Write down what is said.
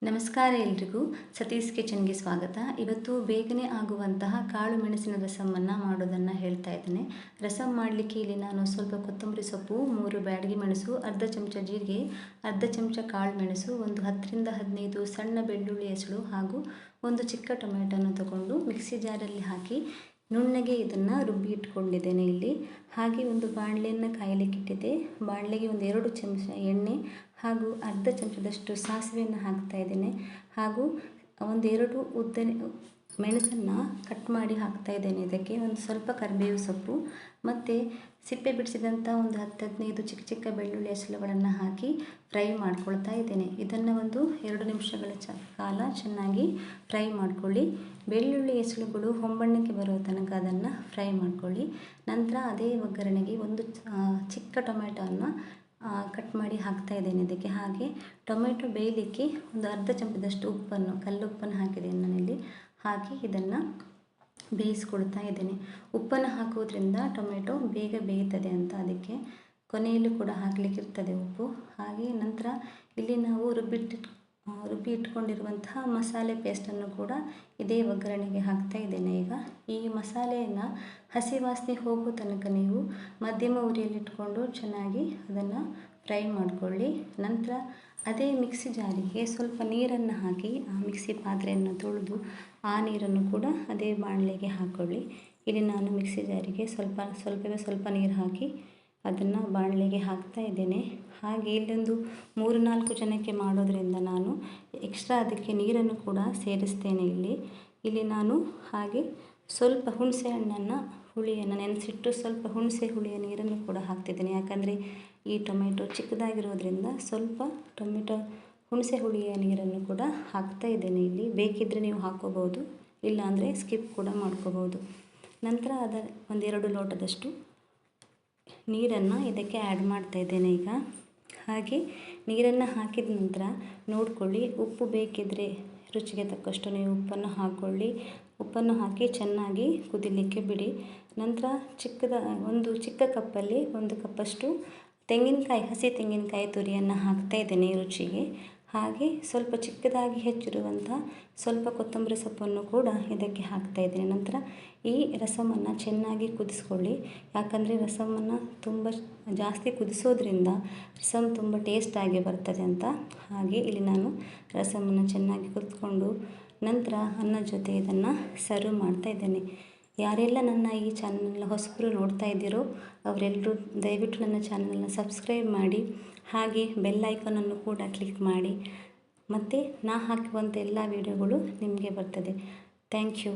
ನಮಸ್ಕಾರ ಎಲ್ರಿಗೂ ಸತೀಶ್ ಕಿಚನ್ಗೆ ಸ್ವಾಗತ. ಇವತ್ತು ಬೇಗನೆ ಆಗುವಂತಹ ಕಾಳು ಮೆಣಸಿನ ರಸಮನ್ನು ಮಾಡೋದನ್ನು ಹೇಳ್ತಾ ಇದ್ದೇನೆ. ರಸಮ್ ಮಾಡಲಿಕ್ಕೆ ಇಲ್ಲಿ ನಾನು ಸ್ವಲ್ಪ ಕೊತ್ತಂಬರಿ ಸೊಪ್ಪು, 3 ಬ್ಯಾಡಗಿ ಮೆಣಸು, ಅರ್ಧ ಚಮಚ ಜೀರಿಗೆ, ಅರ್ಧ ಚಮಚ ಕಾಳು ಮೆಣಸು, ಒಂದು 10 ರಿಂದ 15 ಸಣ್ಣ ಬೆಳ್ಳುಳ್ಳಿ ಹೆಸಳು ಹಾಗೂ ಒಂದು ಚಿಕ್ಕ ಟೊಮೆಟೊನ ತಗೊಂಡು ಮಿಕ್ಸಿ ಜಾರಲ್ಲಿ ಹಾಕಿ ನುಣ್ಣಗೆ ಇದನ್ನು ರುಬ್ಬಿ ಇಟ್ಕೊಂಡಿದ್ದೇನೆ ಇಲ್ಲಿ. ಹಾಗೆ ಒಂದು ಬಾಣಲೆಯನ್ನು ಕಾಯಲಿಕ್ಕೆ ಇಟ್ಟಿದ್ದೆ. ಬಾಣಲೆಗೆ ಒಂದು 2 ಚಮಚ ಎಣ್ಣೆ ಹಾಗೂ ಅರ್ಧ ಚಮಚದಷ್ಟು ಸಾಸಿವೆಯನ್ನು ಹಾಕ್ತಾ ಇದ್ದೇನೆ. ಹಾಗೂ ಒಂದು 2 ಉದ್ದ ಮೆಣಸನ್ನು ಕಟ್ ಮಾಡಿ ಹಾಕ್ತಾ ಇದ್ದೇನೆ. ಇದಕ್ಕೆ ಒಂದು ಸ್ವಲ್ಪ ಕರಿಬೇವು ಸೊಪ್ಪು ಮತ್ತು ಸಿಪ್ಪೆ ಬಿಡಿಸಿದಂಥ ಒಂದು 10-15 ಚಿಕ್ಕ ಚಿಕ್ಕ ಬೆಳ್ಳುಳ್ಳಿ ಹೆಸರುಗಳನ್ನು ಹಾಕಿ ಫ್ರೈ ಮಾಡ್ಕೊಳ್ತಾ ಇದ್ದೇನೆ. ಇದನ್ನು ಒಂದು 2 ನಿಮಿಷಗಳ ಕಾಲ ಚೆನ್ನಾಗಿ ಫ್ರೈ ಮಾಡ್ಕೊಳ್ಳಿ. ಬೆಳ್ಳುಳ್ಳಿ ಹೆಸರುಗಳು ಹೊಂಬಣ್ಣಕ್ಕೆ ಬರೋ ತನಕ ಅದನ್ನು ಫ್ರೈ ಮಾಡ್ಕೊಳ್ಳಿ. ನಂತರ ಅದೇ ಒಗ್ಗರಣೆಗೆ ಒಂದು ಚಿಕ್ಕ ಟೊಮೆಟೊವನ್ನು ಕಟ್ ಮಾಡಿ ಹಾಕ್ತಾ ಇದ್ದೇನೆ ಇದಕ್ಕೆ. ಹಾಗೆ ಟೊಮೆಟೊ ಬೇಯಲಿಕ್ಕೆ ಒಂದು ಅರ್ಧ ಚಮಚದಷ್ಟು ಉಪ್ಪನ್ನು, ಕಲ್ಲುಪ್ಪನ್ನು ಹಾಕಿದ್ದೇನೆ ನಾನಿಲ್ಲಿ. ಹಾಕಿ ಇದನ್ನು ಬೇಯಿಸ್ಕೊಳ್ತಾ ಇದ್ದೇನೆ. ಉಪ್ಪನ್ನು ಹಾಕೋದ್ರಿಂದ ಟೊಮೆಟೊ ಬೇಗ ಬೇಯ್ತದೆ ಅಂತ, ಅದಕ್ಕೆ ಕೊನೆಯಲ್ಲೂ ಕೂಡ ಹಾಕಲಿಕ್ಕಿರ್ತದೆ ಉಪ್ಪು. ಹಾಗೆ ನಂತರ ಇಲ್ಲಿ ನಾವು ರುಬ್ಬಿ ಇಟ್ಕೊಂಡಿರುವಂತಹ ಮಸಾಲೆ ಪೇಸ್ಟನ್ನು ಕೂಡ ಇದೇ ಒಗ್ಗರಣೆಗೆ ಹಾಕ್ತಾ ಇದ್ದೇನೆ. ಈಗ ಈ ಮಸಾಲೆಯನ್ನು ಹಸಿ ವಾಸನೆ ಹೋಗೋ ತನಕ ನೀವು ಮಧ್ಯಮ ಉರಿಯಲ್ಲಿಟ್ಕೊಂಡು ಚೆನ್ನಾಗಿ ಅದನ್ನು ಫ್ರೈ ಮಾಡಿಕೊಳ್ಳಿ. ನಂತರ ಅದೇ ಮಿಕ್ಸಿ ಜಾರಿಗೆ ಸ್ವಲ್ಪ ನೀರನ್ನು ಹಾಕಿ ಆ ಮಿಕ್ಸಿ ಪಾತ್ರೆಯನ್ನು ತೊಳೆದು ಆ ನೀರನ್ನು ಕೂಡ ಅದೇ ಬಾಣಲೆಗೆ ಹಾಕ್ಕೊಳ್ಳಿ. ಇಲ್ಲಿ ನಾನು ಮಿಕ್ಸಿ ಜಾರಿಗೆ ಸ್ವಲ್ಪ ನೀರು ಹಾಕಿ ಅದನ್ನು ಬಾಣಲೆಗೆ ಹಾಕ್ತಾ ಇದ್ದೇನೆ. ಹಾಗೆ ಇಲ್ಲೊಂದು 3-4 ಜನಕ್ಕೆ ಮಾಡೋದರಿಂದ ನಾನು ಎಕ್ಸ್ಟ್ರಾ ಅದಕ್ಕೆ ನೀರನ್ನು ಕೂಡ ಸೇರಿಸ್ತೇನೆ ಇಲ್ಲಿ ನಾನು. ಹಾಗೆ ಸ್ವಲ್ಪ ಹುಳಿಯನ್ನು ನೆನೆಸಿಟ್ಟು ಸ್ವಲ್ಪ ಹುಣಸೆ ಹುಳಿಯ ನೀರನ್ನು ಕೂಡ ಹಾಕ್ತಿದ್ದೇನೆ. ಯಾಕಂದರೆ ಈ ಟೊಮೆಟೊ ಚಿಕ್ಕದಾಗಿರೋದ್ರಿಂದ ಸ್ವಲ್ಪ ಹುಣಸೆ ಹುಳಿಯ ನೀರನ್ನು ಕೂಡ ಹಾಕ್ತಾ ಇದ್ದೇನೆ ಇಲ್ಲಿ. ಬೇಕಿದ್ದರೆ ನೀವು ಹಾಕ್ಕೋಬೋದು, ಇಲ್ಲಾಂದರೆ ಸ್ಕಿಪ್ ಕೂಡ ಮಾಡ್ಕೋಬೋದು. ನಂತರ ಒಂದು 2 ಲೋಟದಷ್ಟು ನೀರನ್ನು ಇದಕ್ಕೆ ಆ್ಯಡ್ ಮಾಡ್ತಾ ಇದ್ದೇನೆ ಈಗ. ಹಾಗೆ ನೀರನ್ನು ಹಾಕಿದ ನಂತರ ನೋಡಿಕೊಳ್ಳಿ, ಉಪ್ಪು ಬೇಕಿದ್ದರೆ ರುಚಿಗೆ ತಕ್ಕಷ್ಟು ನೀವು ಉಪ್ಪನ್ನು ಹಾಕ್ಕೊಳ್ಳಿ. ಉಪ್ಪನ್ನು ಹಾಕಿ ಚೆನ್ನಾಗಿ ಕುದಿಲಿಕ್ಕೆ ಬಿಡಿ. ನಂತರ ಒಂದು ಚಿಕ್ಕ ಕಪ್ಪಲ್ಲಿ 1 ಕಪ್ಪಷ್ಟು ಹಸಿ ತೆಂಗಿನಕಾಯಿ ತುರಿಯನ್ನು ಹಾಕ್ತಾ ಇದ್ದೇನೆ ರುಚಿಗೆ. ಹಾಗೆ ಸ್ವಲ್ಪ ಚಿಕ್ಕದಾಗಿ ಹೆಚ್ಚಿರುವಂಥ ಸ್ವಲ್ಪ ಕೊತ್ತಂಬರಿ ಸೊಪ್ಪನ್ನು ಕೂಡ ಇದಕ್ಕೆ ಹಾಕ್ತಾ ಇದ್ದೇನೆ. ನಂತರ ಈ ರಸಮನ್ನು ಚೆನ್ನಾಗಿ ಕುದಿಸ್ಕೊಳ್ಳಿ. ಯಾಕಂದರೆ ರಸಮನ್ನು ತುಂಬ ಜಾಸ್ತಿ ಕುದಿಸೋದ್ರಿಂದ ರಸಮ್ ತುಂಬ ಟೇಸ್ಟಾಗಿ ಬರ್ತದೆ ಅಂತ. ಹಾಗೆ ಇಲ್ಲಿ ನಾನು ರಸಮನ್ನು ಚೆನ್ನಾಗಿ ಕುದಿಸ್ಕೊಂಡು ನಂತರ ಅನ್ನದ ಜೊತೆ ಇದನ್ನು ಸರ್ವ್ ಮಾಡ್ತಾ ಇದ್ದೇನೆ. ಯಾರೆಲ್ಲ ನನ್ನ ಈ ಚಾನಲ್ನ ಹೊಸಬರು ನೋಡ್ತಾ ಇದ್ದೀರೋ ಅವರೆಲ್ಲರೂ ದಯವಿಟ್ಟು ನನ್ನ ಚಾನಲ್ನ ಸಬ್ಸ್ಕ್ರೈಬ್ ಮಾಡಿ. ಹಾಗೆ ಬೆಲ್ ಐಕಾನನ್ನು ಕೂಡ ಕ್ಲಿಕ್ ಮಾಡಿ. ಮತ್ತು ನಾ ಹಾಕುವಂಥ ಎಲ್ಲ ವೀಡಿಯೋಗಳು ನಿಮಗೆ ಬರ್ತದೆ. Thank you.